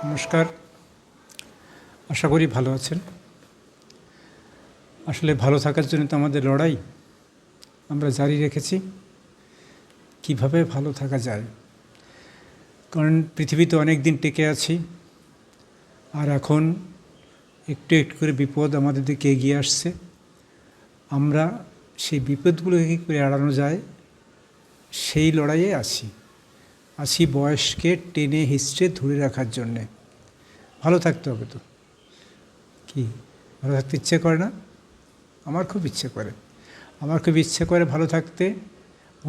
নমস্কার। আশা করি ভালো আছেন। আসলে ভালো থাকার জন্য তো আমাদের লড়াই আমরা জারি রেখেছি। কিভাবে ভালো থাকা যায়, কারণ পৃথিবীতে অনেক দিন টিকে আছি, আর এখন একটু একটু করে বিপদ আমাদের দিকে এগিয়ে আসছে। আমরা সেই বিপদগুলোকে কী করে এড়ানো যায় সেই লড়াইয়ে আছি বয়সকে টেনে হিস্ট্রে ধরে রাখার জন্যে। ভালো থাকতে হবে তো, কি ভালো থাকতে ইচ্ছে করে না? আমার খুব ইচ্ছে করে ভালো থাকতে,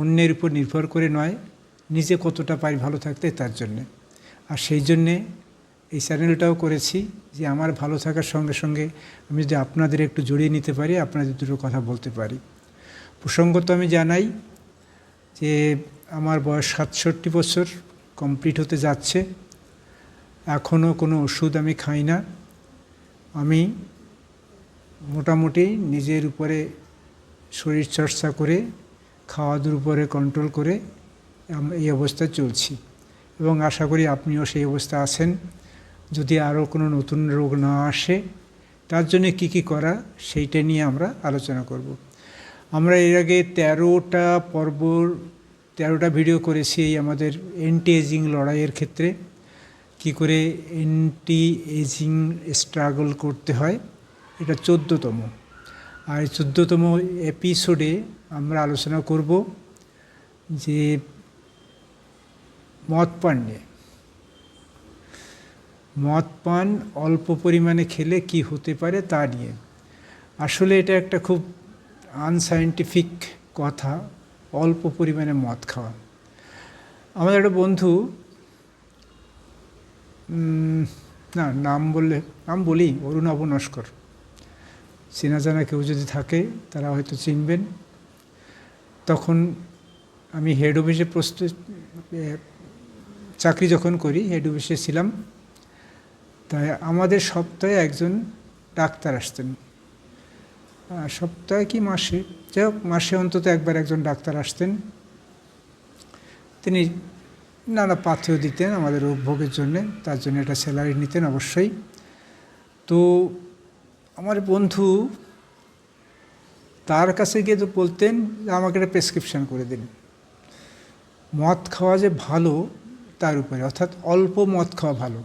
অন্যের উপর নির্ভর করে নয়, নিজে কতটা পারি ভালো থাকতে তার জন্যে। আর সেই জন্যে এই চ্যানেলটাও করেছি যে আমার ভালো থাকার সঙ্গে সঙ্গে আমি যদি আপনাদের একটু জড়িয়ে নিতে পারি, আপনাদের দুটো কথা বলতে পারি। প্রসঙ্গত আমি জানাই যে আমার বয়স 67 বছর কমপ্লিট হতে যাচ্ছে। এখনও কোনো ওষুধ আমি খাই না। আমি মোটামুটি নিজের উপরে শরীরচর্চা করে, খাওয়া দাওয়ার উপরে কন্ট্রোল করে এই অবস্থায় চলছি, এবং আশা করি আপনিও সেই অবস্থা আছেন। যদি আরও কোনো নতুন রোগ না আসে, তার জন্য কী কী করা সেইটা নিয়ে আমরা আলোচনা করব। আমরা এর আগে 13টা ভিডিও করেছি এই আমাদের অ্যান্টি এজিং লড়াইয়ের ক্ষেত্রে, কি করে অ্যান্টি এজিং স্ট্রাগল করতে হয়। এটা 14তম, আর 14তম এপিসোডে আমরা আলোচনা করব যে মদ পান অল্প পরিমাণে খেলে কি হতে পারে তা নিয়ে। আসলে এটা একটা খুব আনসাইন্টিফিক কথা, অল্প পরিমাণে মদ খাওয়া। আমাদের একটা বন্ধু, নাম বলি, অরুণাভ নস্কর। চেনা জানা কেউ যদি থাকে তারা হয়তো চিনবেন। তখন আমি হেড অফিসে চাকরি যখন করি, হেড অফিসে ছিলাম, তাই আমাদের সপ্তাহে একজন ডাক্তার আসতেন। সপ্তাহে কি মাসে, যাই হোক মাসে অন্তত একবার একজন ডাক্তার আসতেন। তিনি নানা পাথেয় দিতেন আমাদের উপভোগের জন্যে, তার জন্য একটা স্যালারি নিতেন অবশ্যই। তো আমার বন্ধু তার কাছে গিয়ে তো বলতেন আমাকে একটা প্রেসক্রিপশান করে দিন। মদ খাওয়া যে ভালো তার উপরে, অর্থাৎ অল্প মদ খাওয়া ভালো।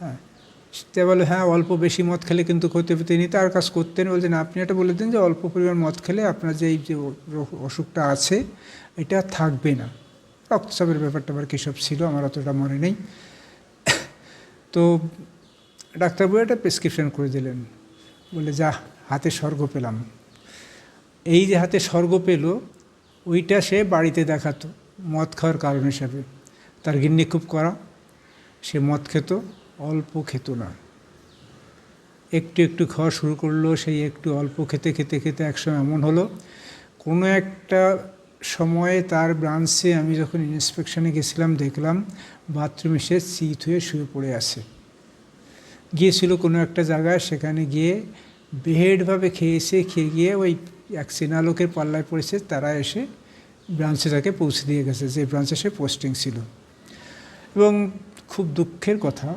হ্যাঁ, সে বলে হ্যাঁ অল্প বেশি মদ খেলে কিন্তু ক্ষতি হবে। তিনি তার কাজ করতেন, বলছেন আপনি এটা বলে দিন যে অল্প পরিমাণ মদ খেলে আপনার যে এই যে অসুখটা আছে এটা থাকবে না। রক্তচাপের ব্যাপারটা আবার কী সব ছিল আমার অতটা মনে নেই। তো ডাক্তারবাবু একটা প্রেসক্রিপশান করে দিলেন, বলে যা হাতে স্বর্গ পেলাম। এই যে হাতে স্বর্গ পেল, ওইটা সে বাড়িতে দেখাতো মদ খাওয়ার কারণ হিসাবে। তার গিন্নি খুব কড়া, সে মদ খেত, অল্প খেত না, একটু একটু খাওয়া শুরু করলো। সেই একটু অল্প খেতে খেতে খেতে একসময় এমন হলো, কোনো একটা সময়ে তার ব্রাঞ্চে আমি যখন ইন্সপেকশনে গেছিলাম, দেখলাম বাথরুমে সে চিত হয়ে শুয়ে পড়ে আছে। গিয়েছিল কোনো একটা জায়গায়, সেখানে গিয়ে বেহেডভাবে খেয়ে গিয়ে ওই এক চেনা লোকের পাল্লায় পড়েছে। তারা এসে ব্রাঞ্চে তাকে পৌঁছে দিয়ে গেছে, যে ব্রাঞ্চে সে পোস্টিং ছিল। এবং খুব দুঃখের কথা,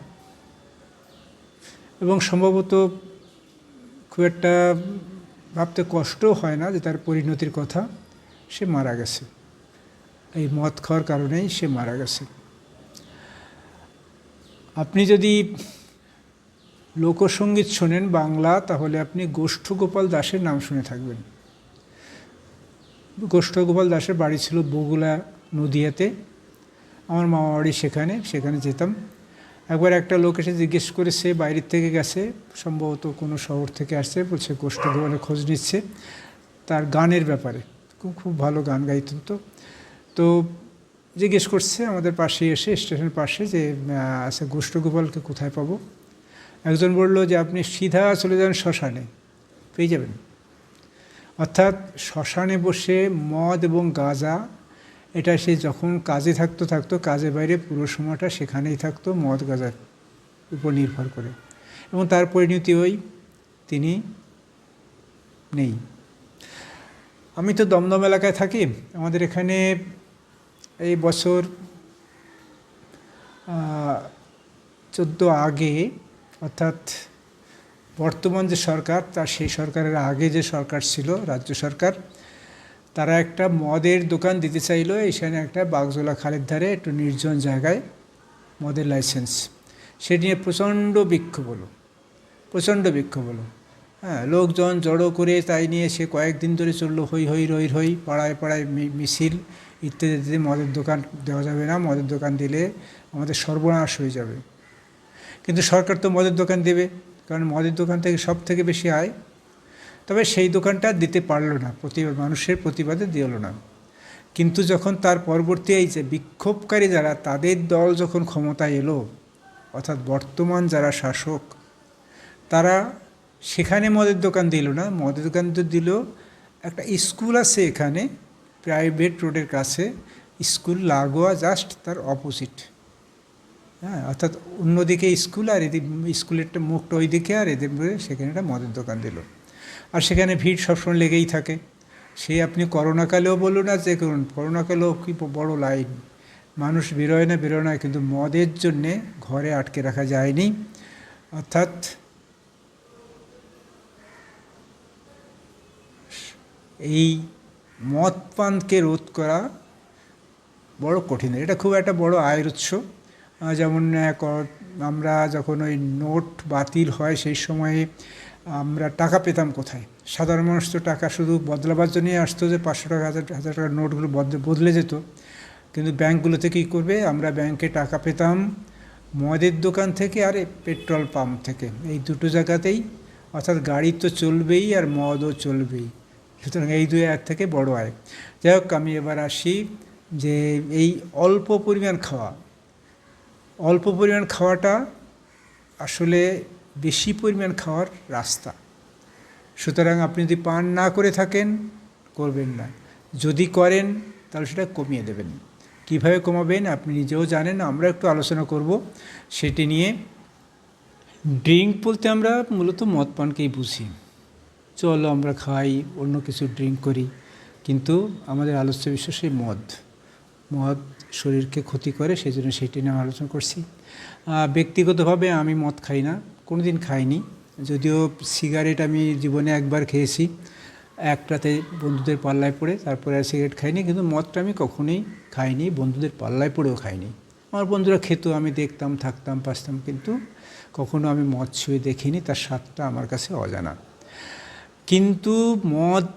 এবং সম্ভবত খুব একটা ভাবতে কষ্টও হয় না যে তার পরিণতির কথা, সে মারা গেছে। এই মদ খাওয়ার কারণেই সে মারা গেছে। আপনি যদি লোকসঙ্গীত শোনেন বাংলা, তাহলে আপনি গোষ্ঠগোপাল দাসের নাম শুনে থাকবেন। গোষ্ঠগোপাল দাসের বাড়ি ছিল বগুলা, নদিয়াতে। আমার মামা বাড়ি সেখানে যেতাম। একবার একটা লোক এসে জিজ্ঞেস করেছে, বাইরের থেকে গেছে, সম্ভবত কোনো শহর থেকে আসছে, বলছে গোষ্ঠগোপালের খোঁজ নিচ্ছে তার গানের ব্যাপারে। খুব ভালো গান গাইতেন। তো জিজ্ঞেস করছে আমাদের পাশে এসে, স্টেশনের পাশে, যে আচ্ছা গোষ্ঠগোপালকে কোথায় পাবো? একজন বলল যে আপনি সিধা চলে যান শ্মশানে, পেয়ে যাবেন। অর্থাৎ শ্মশানে বসে মদ এবং গাঁজা, এটা সে যখন কাজে থাকতো কাজের বাইরে পুরো সময়টা সেখানেই থাকতো, মদ গাঁজার উপর নির্ভর করে। এবং তার পরিণতি তিনি নেই। আমি তো দমদম এলাকায় থাকি। আমাদের এখানে এই বছর আগে, অর্থাৎ বর্তমান যে সরকার তার সেই সরকারের আগে যে সরকার ছিল রাজ্য সরকার, তারা একটা মদের দোকান দিতে চাইলো এখানে একটা বাগজোলা খালের ধারে একটু নির্জন জায়গায় মদের লাইসেন্স। সেটি নিয়ে প্রচণ্ড বিক্ষোভ হলো। হ্যাঁ, লোকজন জড়ো করে তাই নিয়ে সে কয়েকদিন ধরে চললো হই, পাড়ায় মিছিল ইত্যাদি। মদের দোকান দেওয়া যাবে না, মদের দোকান দিলে আমাদের সর্বনাশ হয়ে যাবে। কিন্তু সরকার তো মদের দোকান দেবে, কারণ মদের দোকান থেকে সব থেকে বেশি আয়। তবে সেই দোকানটা দিতে পারলো না, মানুষের প্রতিবাদে দিল না। কিন্তু যখন তার পরবর্তী এই যে বিক্ষোভকারী যারা, তাদের দল যখন ক্ষমতায় এলো, অর্থাৎ বর্তমান যারা শাসক, তারা সেখানে মদের দোকান দিল না, মদের দোকান তো দিল একটা স্কুল আছে এখানে প্রাইভেট রোডের কাছে, স্কুল লাগোয়া জাস্ট তার অপোজিট। হ্যাঁ, অর্থাৎ অন্যদিকে স্কুল আর এদিকে স্কুলের মুখটা ওই দিকে, আর এদের সেখানে একটা মদের দোকান দিল। আর সেখানে ভিড় সবসময় লেগেই থাকে। সে আপনি করোনাকালেও বলুন না, যে করুন, করোনাকালেও কি বড় লাইন, মানুষ বেরোয় না, কিন্তু মদের জন্যে ঘরে আটকে রাখা যায়নি। অর্থাৎ এই মদ পানকে রোধ করা বড় কঠিন, এটা খুব একটা বড় আয়ের উৎস। যেমন আমরা যখন ওই নোট বাতিল হয় সেই সময়ে আমরা টাকা পেতাম কোথায়? সাধারণ মানুষ তো টাকা শুধু বদলাবার জন্যই আসতো, যে 500 টাকা 1000 টাকার নোটগুলো বদলে যেত। কিন্তু ব্যাঙ্কগুলোতে কী করবে? আমরা ব্যাংকে টাকা পেতাম মদের দোকান থেকে আর পেট্রোল পাম্প থেকে, এই দুটো জায়গাতেই। অর্থাৎ গাড়ি তো চলবেই আর মদও চলবেই, সুতরাং এই দুই আয়ের থেকে বড় আয়। যাই হোক, আমি এবার আসি যে এই অল্প পরিমাণ খাওয়াটা আসলে বেশি পরিমাণ খাওয়ার রাস্তা। সুতরাং আপনি যদি পান না করে থাকেন, করবেন না। যদি করেন তাহলে সেটা কমিয়ে দেবেন। কিভাবে কমাবেন আপনি নিজেও জানেন, আমরা একটু আলোচনা করব সেটি নিয়ে। ড্রিঙ্ক বলতে আমরা মূলত মদ পানকেই বুঝি। চলো আমরা খাই, অন্য কিছু ড্রিঙ্ক করি, কিন্তু আমাদের আলোচ্য বিষয় সেই মদ শরীরকে ক্ষতি করে, সেই জন্য সেটি নিয়ে আলোচনা করছি। ব্যক্তিগতভাবে আমি মদ খাই না, কোনো দিন খাইনি। যদিও সিগারেট আমি জীবনে একবার খেয়েছি, একটাতে বন্ধুদের পাল্লায় পড়ে, তারপরে আর সিগারেট খাইনি। কিন্তু মদটা আমি কখনোই খাইনি, বন্ধুদের পাল্লায় পড়েও খাইনি। আমার বন্ধুরা খেত, আমি দেখতাম, থাকতাম, পাসতাম, কিন্তু কখনো আমি মদ ছুঁয়ে দেখিনি, তার স্বাদটা আমার কাছে অজানা। কিন্তু মদ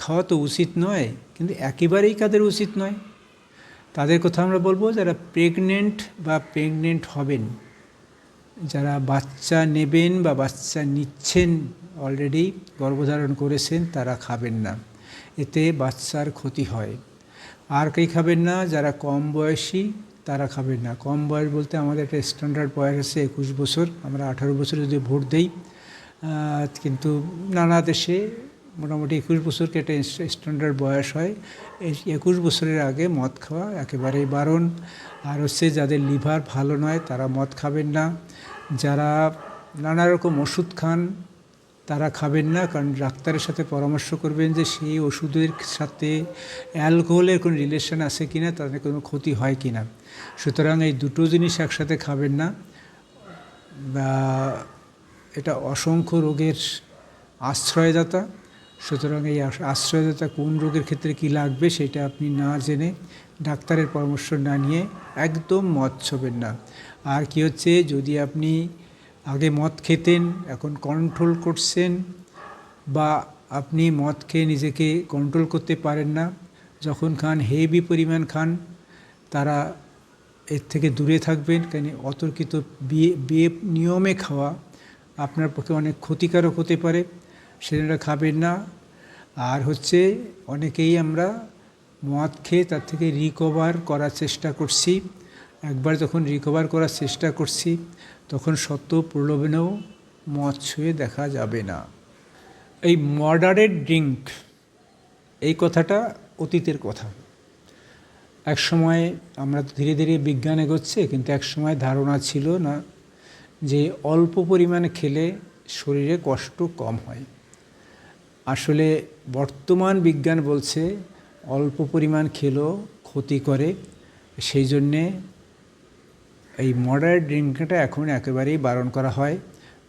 খাওয়া তো উচিত নয়, কিন্তু একেবারেই কাদের উচিত নয় তাদের কথা আমরা বলবো, যারা প্রেগনেন্ট হবেন, যারা বাচ্চা নেবেন বা বাচ্চা নিচ্ছেন, অলরেডি গর্ভধারণ করেছেন, তারা খাবেন না, এতে বাচ্চার ক্ষতি হয়। আর কেউ খাবেন না, যারা কম বয়সী তারা খাবেন না। কম বয়স বলতে আমাদের একটা স্ট্যান্ডার্ড বয়স আছে 21 বছর, আমরা 18 বছরে যদি ভোট দেই, কিন্তু নানা দেশে মোটামুটি 21 বছরকে একটা স্ট্যান্ডার্ড বয়স হয়। এই 21 বছরের আগে মদ খাওয়া একেবারেই বারণ। আর হচ্ছে যাদের লিভার ভালো নয় তারা মদ খাবেন না, যারা নানা রকম ওষুধ খান তারা খাবেন না, কারণ ডাক্তারের সাথে পরামর্শ করবেন যে সেই ওষুধের সাথে অ্যালকোহলের কোনো রিলেশন আছে কি না, তাদের কোনো ক্ষতি হয় কি না। সুতরাং এই দুটো জিনিস একসাথে খাবেন না। বা এটা অসংখ্য রোগের আশ্রয়দাতা, সুতরাং এই আশ্রয়দাতা কোন রোগের ক্ষেত্রে কি লাগবে সেটা আপনি না জেনে, ডাক্তারের পরামর্শ না নিয়ে একদম মদ ছোবেন না। আর কি হচ্ছে, যদি আপনি আগে মদ খেতেন, এখন কন্ট্রোল করছেন, বা আপনি মদ খেয়ে নিজেকে কন্ট্রোল করতে পারেন না, যখন খান হেভি পরিমাণ খান, তারা এর থেকে দূরে থাকবেন। কেন অতর্কিত নিয়মে খাওয়া আপনার পক্ষে অনেক ক্ষতিকারক হতে পারে, সেটা খাবেন না। আর হচ্ছে অনেকেই আমরা মদ খেয়ে তার থেকে রিকভার করার চেষ্টা করছি। একবার যখন রিকভার করার চেষ্টা করছি, তখন শত প্রলোভনেও মদ ছুঁয়ে দেখা যাবে না। এই মডারেট ড্রিঙ্ক, এই কথাটা অতীতের কথা। এক সময় আমরা ধীরে ধীরে বিজ্ঞান এগোচ্ছে, কিন্তু এক সময় ধারণা ছিল না যে অল্প পরিমাণে খেলে শরীরে কষ্ট কম হয়। আসলে বর্তমান বিজ্ঞান বলছে অল্প পরিমাণ খেলেও ক্ষতি করে, সেই জন্যে এই মডারেট ড্রিঙ্কটা এখন একেবারেই বারণ করা হয়।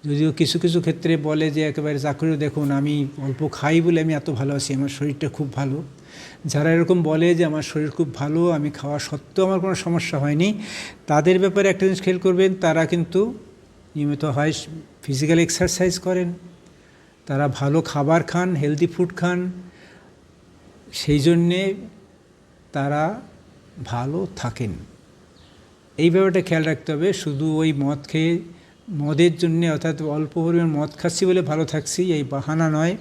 যদিও কিছু কিছু ক্ষেত্রে বলে যে একেবারে চাকরিও দেখুন আমি অল্প খাই বলে আমি এত ভালো আছি, আমার শরীরটা খুব ভালো। যারা এরকম বলে যে আমার শরীর খুব ভালো, আমি খাওয়া সত্ত্বেও আমার কোনো সমস্যা হয়নি, তাদের ব্যাপারে একটা জিনিস খেয়াল করবেন, তারা কিন্তু নিয়মিত হয় ফিজিক্যাল এক্সারসাইজ করেন, তারা ভালো খাবার খান, হেলদি ফুড খান, সেই জন্যে তারা ভালো থাকেন। এই ব্যাপারটা খেয়াল রাখতে হবে। শুধু ওই মদ খেয়ে মদের জন্যে, অর্থাৎ অল্প পরিমাণ মদ খাচ্ছি বলে ভালো থাকছি, এই বাহানা নয়।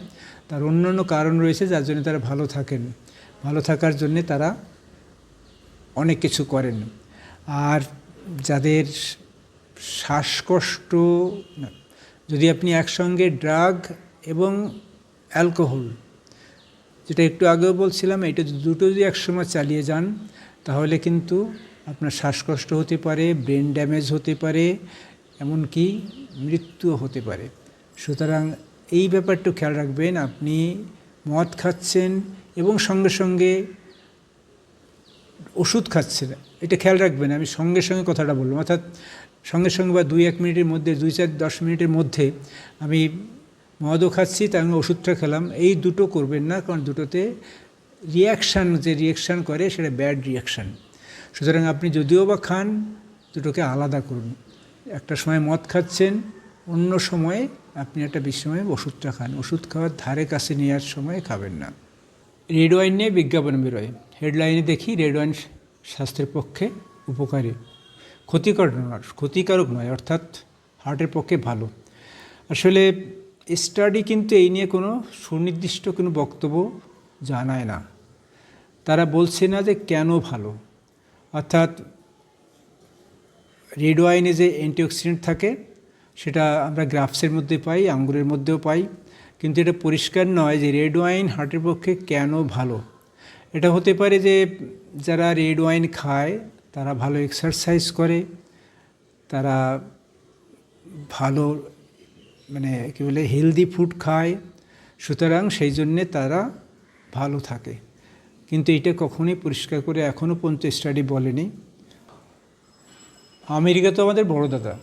তার অন্যান্য কারণ রয়েছে যার জন্য তারা ভালো থাকেন। ভালো থাকার জন্যে তারা অনেক কিছু করেন। আর যাদের শ্বাসকষ্ট, যদি আপনি একসঙ্গে ড্রাগ এবং অ্যালকোহল, যেটা একটু আগেও বলছিলাম, এটা দুটো যদি একসময় চালিয়ে যান তাহলে কিন্তু আপনার শ্বাসকষ্ট হতে পারে, ব্রেন ড্যামেজ হতে পারে, এমনকি মৃত্যুও হতে পারে। সুতরাং এই ব্যাপারটা খেয়াল রাখবেন। আপনি মদ খাচ্ছেন এবং সঙ্গে সঙ্গে ওষুধ খাচ্ছেন, এটা খেয়াল রাখবেন। আমি সঙ্গে সঙ্গে কথাটা বললাম, অর্থাৎ সঙ্গে সঙ্গে বা 2-1 মিনিটের মধ্যে, 2-4-10 মিনিটের মধ্যে আমি মদও খাচ্ছি তার সঙ্গে ওষুধটা খেলাম, এই দুটো করবেন না। কারণ দুটোতে যে রিয়াকশান করে সেটা ব্যাড রিয়াকশান। সুতরাং আপনি যদিও বা খান, দুটোকে আলাদা করুন। একটা সময় মদ খাচ্ছেন, অন্য সময়ে আপনি একটা বিসময়ে ওষুধটা খান। ওষুধ খাওয়ার ধারে কাছে নেওয়ার সময় খাবেন না। রেড ওয়াইন নিয়ে বিজ্ঞাপন বেরোয়, হেডলাইনে দেখি রেড ওয়াইন স্বাস্থ্যের পক্ষে উপকারী, ক্ষতিকারক নয়, অর্থাৎ হার্টের পক্ষে ভালো। আসলে স্টাডি কিন্তু এই নিয়ে কোনো সুনির্দিষ্ট কোনো বক্তব্য জানায় না। তারা বলছে না যে কেন ভালো। অর্থাৎ রেড ওয়াইনে যে অ্যান্টিঅক্সিডেন্ট থাকে সেটা আমরা গ্রাপসের মধ্যে পাই, আঙ্গুরের মধ্যেও পাই, কিন্তু এটা পরিষ্কার নয় যে রেড ওয়াইন হার্টের পক্ষে কেন ভালো। এটা হতে পারে যে যারা রেড ওয়াইন খায় তারা ভালো এক্সারসাইজ করে, তারা ভালো কী বলে হেলদি ফুড খায়, সুতরাং সেই জন্যে তারা ভালো থাকে। কিন্তু এটা কখনোই পরিষ্কার করে এখনও পর্যন্ত স্টাডি বলেনি। আমেরিকা তো আমাদের বড় দাদা,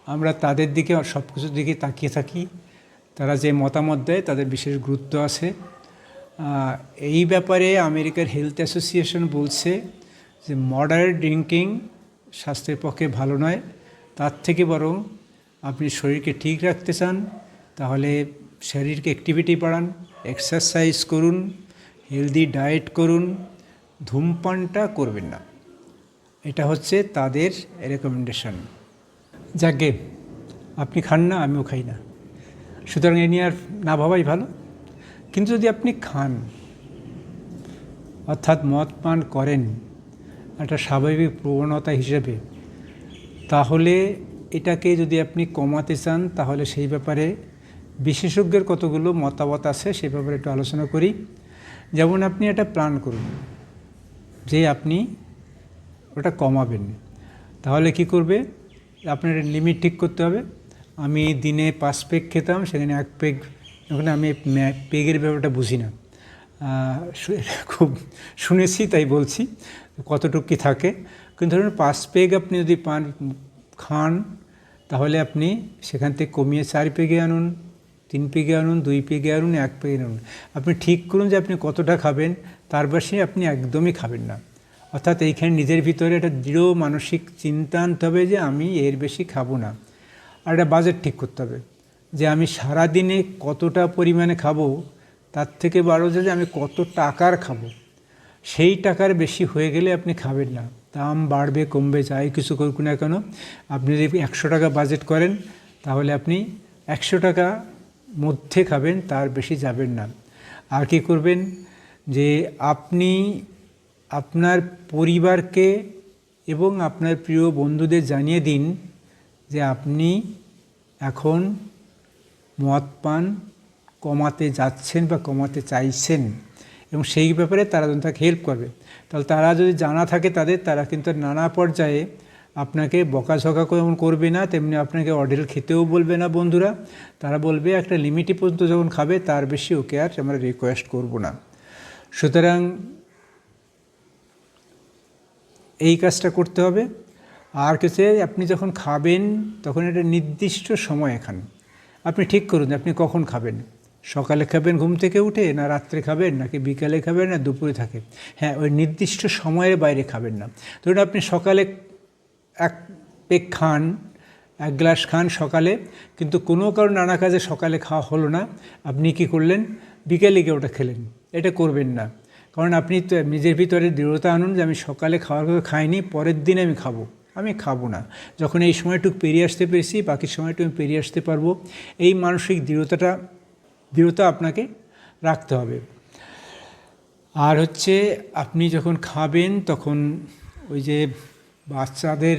আমরা তাদের দিকে সব কিছুর দিকে তাকিয়ে থাকি। তারা যে মতামত দেয় তাদের বিশেষ গুরুত্ব আছে। এই ব্যাপারে আমেরিকার হেলথ অ্যাসোসিয়েশন বলছে যে মডারেট ড্রিঙ্কিং স্বাস্থ্যের পক্ষে ভালো নয়। তার থেকে বরং আপনি শরীরকে ঠিক রাখতে চান তাহলে শারীরিক অ্যাক্টিভিটি বাড়ান, এক্সারসাইজ করুন, হেলদি ডায়েট করুন, ধূমপানটা করবেন না। এটা হচ্ছে তাদের রেকমেন্ডেশন। যাকে আপনি খান না, আমিও খাই না, সুতরাং এ নিয়ে আর না ভাবাই ভালো। কিন্তু যদি আপনি খান, অর্থাৎ মদ পান করেন একটা স্বাভাবিক প্রবণতা হিসেবে, তাহলে এটাকে যদি আপনি কমাতে চান তাহলে সেই ব্যাপারে বিশেষজ্ঞের কতগুলো মতামত আছে, সেই ব্যাপারে একটু আলোচনা করি। যেমন আপনি একটা প্ল্যান করুন যে আপনি ওটা কমাবেন, তাহলে কি করবে, আপনার লিমিট ঠিক করতে হবে। আমি দিনে 5 পেগ খেতাম, সেখানে 1 পেগ, ওখানে আমি পেগের ব্যাপারটা বুঝি না, খুব শুনেছি তাই বলছি কতটুকু কী থাকে। কিন্তু ধরুন 5 পেগ আপনি যদি খান তাহলে আপনি সেখান থেকে কমিয়ে 4 পেগে আনুন, 3 পেগে আনুন, 2 পেগে আনুন, 1 পেগে আনুন। আপনি ঠিক করুন যে আপনি কতটা খাবেন, তার বেশি আপনি একদমই খাবেন না। অর্থাৎ এইখানে নিজের ভিতরে একটা দৃঢ় মানসিক চিন্তা আনতে হবে যে আমি এর বেশি খাবো না। আর একটা বাজেট ঠিক করতে হবে যে আমি সারাদিনে কতটা পরিমাণে খাবো, তার থেকে বড় যে আমি কত টাকার খাবো। সেই টাকার বেশি হয়ে গেলে আপনি খাবেন না। দাম বাড়বে কমবে যাই কিছু করুক না কেন, আপনি যদি 100 টাকা বাজেট করেন তাহলে আপনি 100 টাকা মধ্যে খাবেন, তার বেশি যাবেন না। আর কি করবেন যে আপনি আপনার পরিবারকে এবং আপনার প্রিয় বন্ধুদের জানিয়ে দিন যে আপনি এখন মদ পান কমাতে যাচ্ছেন বা কমাতে চাইছেন, এবং সেই ব্যাপারে তারা যদি তাকে হেল্প করবে। তাহলে তারা যদি জানা থাকে তারা কিন্তু নানা পর্যায়ে আপনাকে বকাঝকা যেমন করবে না, তেমনি আপনাকে অঢেল খেতেও বলবে না বন্ধুরা। তারা বলবে একটা লিমিটে পর্যন্ত যখন খাবে তার বেশি ওকে আর আমরা রিকোয়েস্ট করব না। সুতরাং এই কাজটা করতে হবে। আর কিছু, আপনি যখন খাবেন তখন একটা নির্দিষ্ট সময়ে খান। আপনি ঠিক করুন আপনি কখন খাবেন, সকালে খাবেন ঘুম থেকে উঠে, না রাত্রে খাবেন, নাকি বিকালে খাবেন, না দুপুরে থাকে। হ্যাঁ, ওই নির্দিষ্ট সময়ের বাইরে খাবেন না। ধরুন আপনি সকালে এক পেক খান, এক গ্লাস খান সকালে, কিন্তু কোনো কারণ নানা কাজে সকালে খাওয়া হলো না, আপনি কি করলেন, বিকেলে গিয়ে ওটা খেলেন। এটা করবেন না, কারণ আপনি তো নিজের ভিতরে দৃঢ়তা আনুন যে আমি সকালে খাওয়ার কথা খাইনি, পরের দিন আমি খাবো না। যখন এই সময়টুকু পেরিয়ে আসতে পেরেছি, বাকি সময়টুকু আমি পেরিয়ে আসতে পারবো। এই মানসিক দৃঢ়তা আপনাকে রাখতে হবে। আর হচ্ছে আপনি যখন খাবেন তখন ওই যে বাচ্চাদের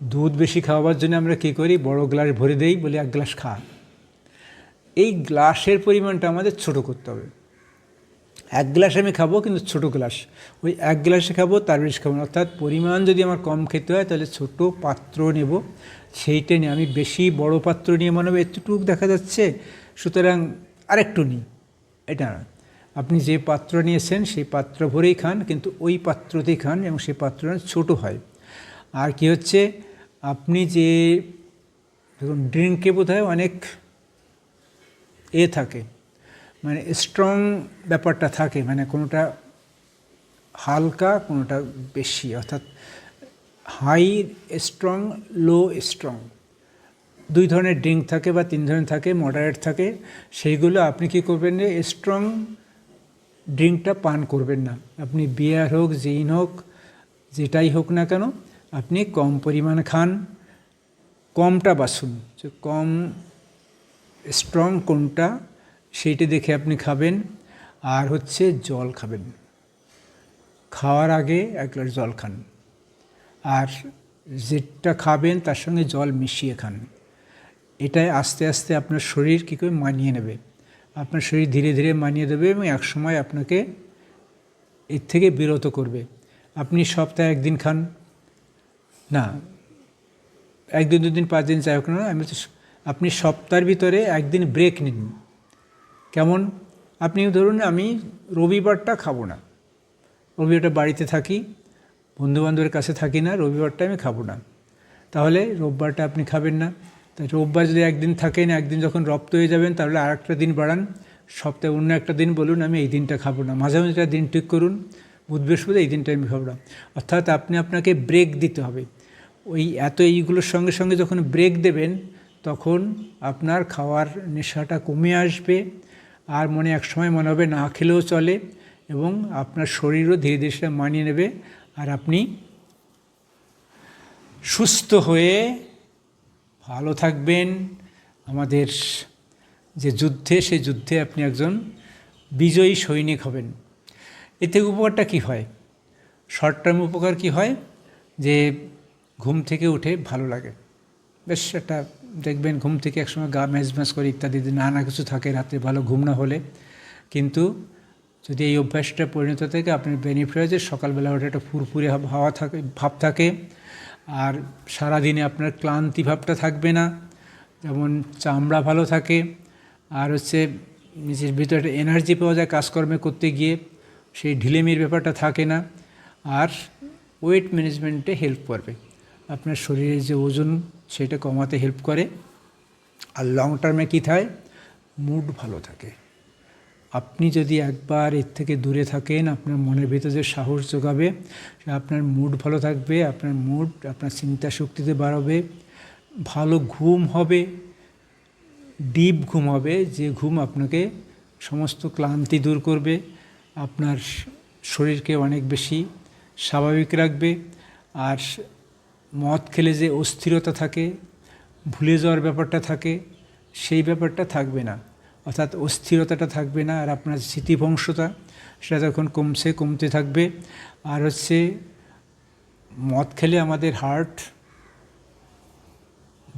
দুধ বেশি খাওয়াবার জন্য আমরা কী করি, বড় গ্লাস ভরে দেই, বলি এক গ্লাস খা। এই গ্লাসের পরিমাণটা আমাদের ছোট করতে হবে। এক গ্লাস আমি খাবো, কিন্তু ছোট গ্লাস, ওই এক গ্লাসে খাবো, তার বেশি খাবো না। অর্থাৎ পরিমাণ যদি আমার কম খেতে হয় তাহলে ছোট পাত্র নেব, সেইটা নিয়ে আমি বেশি বড় পাত্র নিয়ে মনে হবে এতটুকু দেখা যাচ্ছে, সুতরাং আরেকটু নিই, এটা না। আপনি যে পাত্র নিয়েছেন সেই পাত্র ভরেই খান, কিন্তু ওই পাত্রতেই খান এবং সেই পাত্রটা ছোট হয়। আর কি হচ্ছে, আপনি যে দেখুন ড্রিঙ্কে বোধহয় অনেক থাকে, মানে স্ট্রং ব্যাপারটা থাকে, মানে কোনোটা হালকা কোনোটা বেশি, অর্থাৎ হাই স্ট্রং, লো স্ট্রং, দুই ধরনের ড্রিঙ্ক থাকে বা তিন ধরনের থাকে, মডারেট থাকে। সেইগুলো আপনি কি করবেন না, স্ট্রং ড্রিঙ্কটা পান করবেন না। আপনি বিয়ার হোক, জিন হোক, যেটাই হোক না কেন, আপনি কম পরিমাণে খান, কমটা বাছুন, যে কম স্ট্রং কোনটা সেইটা দেখে আপনি খাবেন। আর হচ্ছে জল খাবেন, খাওয়ার আগে এক গ্লাস জল খান, আর যেটা খাবেন তার সঙ্গে জল মিশিয়ে খান। এটাই আস্তে আস্তে আপনার শরীর কী করে মানিয়ে নেবে, আপনার শরীর ধীরে ধীরে মানিয়ে দেবে এবং একসময় আপনাকে এর থেকে বিরত করবে। আপনি সপ্তাহে একদিন খান না, একদিন দুদিন 5 দিন যাই হোক না, আপনি সপ্তাহের ভিতরে একদিন ব্রেক নিন। কেমন, আপনি ধরুন আমি রবিবারটা খাবো না, রবিবারটা বাড়িতে থাকি, বন্ধুবান্ধবের কাছে থাকি না, রবিবারটা আমি খাবো না, তাহলে রোববারটা আপনি খাবেন না। তাই রোববার যদি একদিন থাকেন, একদিন যখন রপ্ত হয়ে যাবেন তাহলে আর একটা দিন বাড়ান, সপ্তাহে অন্য একটা দিন বলুন আমি এই দিনটা খাবো না, মাঝে মাঝে একটা দিন ঠিক করুন, বুধ বৃহস্পতি এই দিনটা আমি খাবো না। অর্থাৎ আপনাকে ব্রেক দিতে হবে। ওই এইগুলোর সঙ্গে সঙ্গে যখন ব্রেক দেবেন তখন আপনার খাওয়ার নেশাটা কমে আসবে, আর একসময় মনে হবে না খেলেও চলে, এবং আপনার শরীরও ধীরে ধীরে সেটা মানিয়ে নেবে, আর আপনি সুস্থ হয়ে ভালো থাকবেন। আমাদের যে যুদ্ধে, সেই যুদ্ধে আপনি একজন বিজয়ী সৈনিক হবেন। এতে উপকারটা কী হয়, শর্ট টার্ম উপকার কী হয়, যে ঘুম থেকে উঠে ভালো লাগে, বেশ একটা দেখবেন ঘুম থেকে একসময় গা ম্যাজ করে ইত্যাদি নানা কিছু থাকে রাত্রে ভালো ঘুম না হলে। কিন্তু যদি এই অভ্যাসটা পরিণত থাকে, আপনার বেনিফিট হয় যে সকালবেলা ওঠে একটা ফুরফুরে ভাব থাকে, আর সারাদিনে আপনার ক্লান্তি ভাবটা থাকবে না, যেমন চামড়া ভালো থাকে, আর হচ্ছে নিজের ভিতরে একটা এনার্জি পাওয়া যায় কাজকর্মে করতে গিয়ে, সেই ঢিলেমির ব্যাপারটা থাকে না, আর ওয়েট ম্যানেজমেন্টে হেল্প করবে, আপনার শরীরের যে ওজন সেটা কমাতে হেল্প করে। আর লং টার্মে কী থাকে, মুড ভালো থাকে। আপনি যদি একবার এর থেকে দূরে থাকেন, আপনার মনের ভিতরে যে সাহস যোগাবে, আপনার মুড ভালো থাকবে, আপনার চিন্তা শক্তিতে বাড়াবে, ভালো ঘুম হবে, ডিপ ঘুম হবে, যে ঘুম আপনাকে সমস্ত ক্লান্তি দূর করবে, আপনার শরীরকে অনেক বেশি স্বাভাবিক রাখবে। আর মদ খেলে যে অস্থিরতা থাকে, ভুলে যাওয়ার ব্যাপারটা থাকে, সেই ব্যাপারটা থাকবে না, অর্থাৎ অস্থিরতাটা থাকবে না, আর আপনার স্মৃতিভ্রংশতা সেটা তখন কমতে থাকবে। আর হচ্ছে মদ খেলে আমাদের হার্ট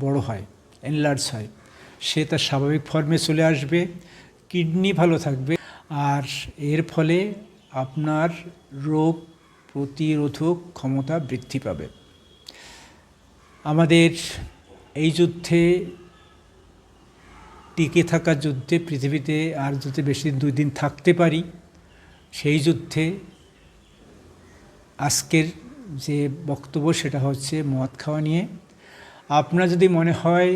বড় হয়, এনলার্জ হয়, সে তার স্বাভাবিক ফর্মে চলে আসবে, কিডনি ভালো থাকবে, আর এর ফলে আপনার রোগ প্রতিরোধক ক্ষমতা বৃদ্ধি পাবে। আমাদের এই যুদ্ধে, টিকে থাকার যুদ্ধে, পৃথিবীতে আর যদি বেশি 2 দিন থাকতে পারি, সেই যুদ্ধে আজকের যে বক্তব্য সেটা হচ্ছে মদ খাওয়া নিয়ে। আপনার যদি মনে হয়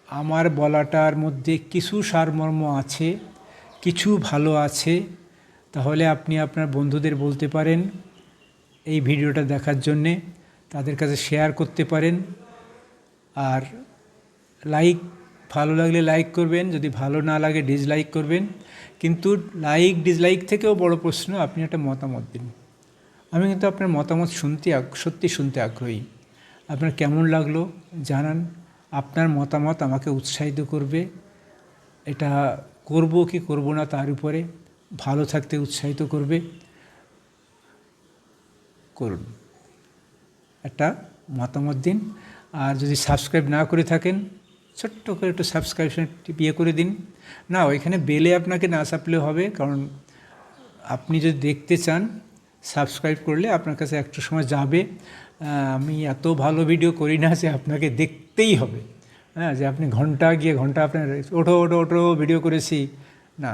আমার বলাটার মধ্যে কিছু সারমর্ম আছে, কিছু ভালো আছে, তাহলে আপনি আপনার বন্ধুদের বলতে পারেন এই ভিডিওটা দেখার জন্যে, তাদের কাছে শেয়ার করতে পারেন। আর লাইক, ভালো লাগলে লাইক করবেন, যদি ভালো না লাগে ডিসলাইক করবেন। কিন্তু লাইক ডিসলাইক থেকেও বড় প্রশ্ন, আপনি একটা মতামত দিন। আমি কিন্তু আপনার মতামত সত্যি শুনতে আগ্রহী। আপনার কেমন লাগলো জানান। আপনার মতামত আমাকে উৎসাহিত করবে, এটা করব কি করব না তার উপরে, ভালো থাকতে উৎসাহিত করবে। করুন, একটা মতামত দিন। আর যদি সাবস্ক্রাইব না করে থাকেন, ছোট্ট করে একটু সাবস্ক্রিপশন টিপিয়ে করে দিন। না, ওইখানে বেলে আপনাকে না চাপলেও হবে, কারণ আপনি যদি দেখতে চান সাবস্ক্রাইব করলে আপনার কাছে একটু সময় যাবে। আমি এত ভালো ভিডিও করি না যে আপনাকে দেখতেই হবে, হ্যাঁ, যে আপনি ঘন্টা গিয়ে ঘন্টা আপনার ওঠো ওঠো ওঠো ভিডিও করেছি, না,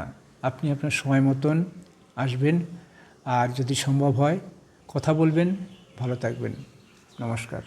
আপনি আপনার সময় মতন আসবেন। আর যদি সম্ভব হয় কথা বলবেন। ভালো থাকবেন, নমস্কার।